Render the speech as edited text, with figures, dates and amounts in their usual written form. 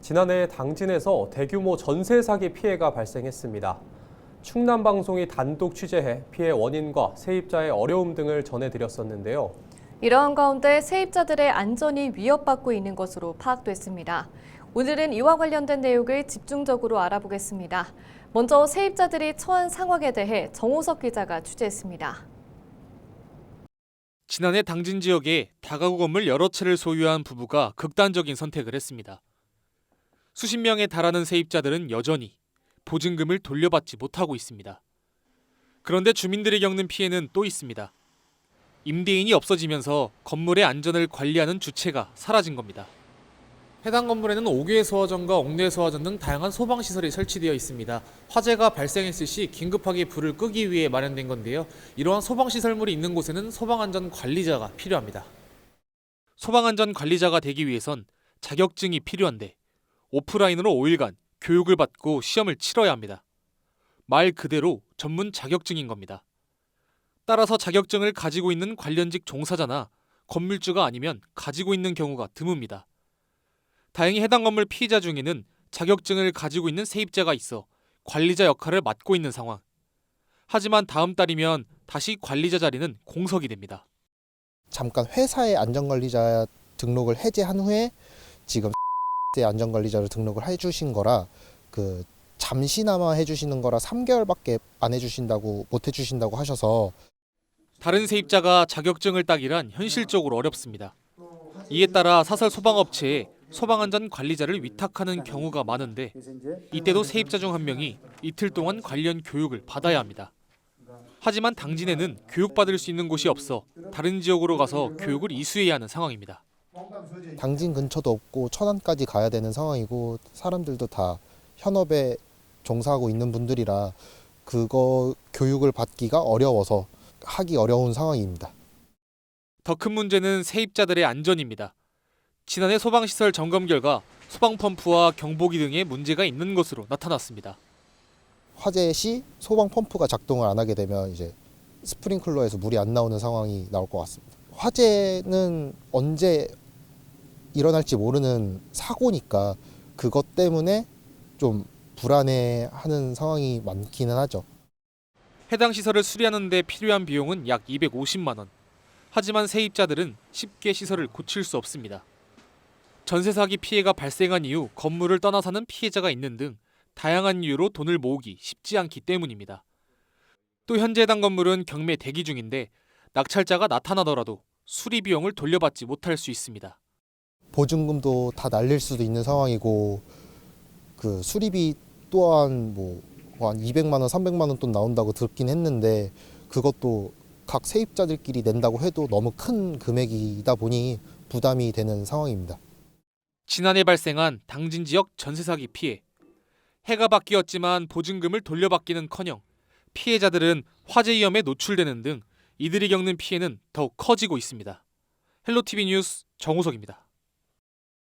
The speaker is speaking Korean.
지난해 당진에서 대규모 전세 사기 피해가 발생했습니다. 충남방송이 단독 취재해 피해 원인과 세입자의 어려움 등을 전해드렸었는데요. 이러한 가운데 세입자들의 안전이 위협받고 있는 것으로 파악됐습니다. 오늘은 이와 관련된 내용을 집중적으로 알아보겠습니다. 먼저 세입자들이 처한 상황에 대해 정호석 기자가 취재했습니다. 지난해 당진 지역에 다가구 건물 여러 채를 소유한 부부가 극단적인 선택을 했습니다. 수십 명에 달하는 세입자들은 여전히 보증금을 돌려받지 못하고 있습니다. 그런데 주민들이 겪는 피해는 또 있습니다. 임대인이 없어지면서 건물의 안전을 관리하는 주체가 사라진 겁니다. 해당 건물에는 5개의 소화전과 옥내 소화전 등 다양한 소방시설이 설치되어 있습니다. 화재가 발생했을 시 긴급하게 불을 끄기 위해 마련된 건데요. 이러한 소방시설물이 있는 곳에는 소방안전관리자가 필요합니다. 소방안전관리자가 되기 위해선 자격증이 필요한데 오프라인으로 5일간 교육을 받고 시험을 치러야 합니다. 말 그대로 전문 자격증인 겁니다. 따라서 자격증을 가지고 있는 관련직 종사자나 건물주가 아니면 가지고 있는 경우가 드뭅니다. 다행히 해당 건물 피해자 중에는 자격증을 가지고 있는 세입자가 있어 관리자 역할을 맡고 있는 상황. 하지만 다음 달이면 다시 관리자 자리는 공석이 됩니다. 잠깐 회사의 안전관리자 등록을 해제한 후에 지금 안전관리자로 등록을 해주신 거라 잠시나마 해주시는 거라 3개월밖에 안 해주신다고 못 해주신다고 하셔서 다른 세입자가 자격증을 따기란 현실적으로 어렵습니다. 이에 따라 사설 소방업체에 소방안전관리자를 위탁하는 경우가 많은데 이때도 세입자 중 한 명이 이틀 동안 관련 교육을 받아야 합니다. 하지만 당진에는 교육받을 수 있는 곳이 없어 다른 지역으로 가서 교육을 이수해야 하는 상황입니다. 당진 근처도 없고 천안까지 가야 되는 상황이고 사람들도 다 현업에 종사하고 있는 분들이라 그거 교육을 받기가 어려워서 하기 어려운 상황입니다. 더 큰 문제는 세입자들의 안전입니다. 지난해 소방시설 점검 결과 소방펌프와 경보기 등에 문제가 있는 것으로 나타났습니다. 화재 시 소방 펌프가 작동을 안 하게 되면 이제 스프링클러에서 물이 안 나오는 상황이 나올 것 같습니다. 화재는 언제 일어날지 모르는 사고니까 그것 때문에 좀 불안해하는 상황이 많기는 하죠. 해당 시설을 수리하는 데 필요한 비용은 약 250만 원. 하지만 세입자들은 쉽게 시설을 고칠 수 없습니다. 전세 사기 피해가 발생한 이후 건물을 떠나 사는 피해자가 있는 등 다양한 이유로 돈을 모으기 쉽지 않기 때문입니다. 또 현재 해당 건물은 경매 대기 중인데 낙찰자가 나타나더라도 수리 비용을 돌려받지 못할 수 있습니다. 보증금도 다 날릴 수도 있는 상황이고 그 수리비 또한 한 200만 원, 300만 원 돈 나온다고 듣긴 했는데 그것도 각 세입자들끼리 낸다고 해도 너무 큰 금액이다 보니 부담이 되는 상황입니다. 지난해 발생한 당진 지역 전세 사기 피해. 해가 바뀌었지만 보증금을 돌려받기는커녕 피해자들은 화재 위험에 노출되는 등 이들이 겪는 피해는 더욱 커지고 있습니다. 헬로티비 뉴스 정호석입니다.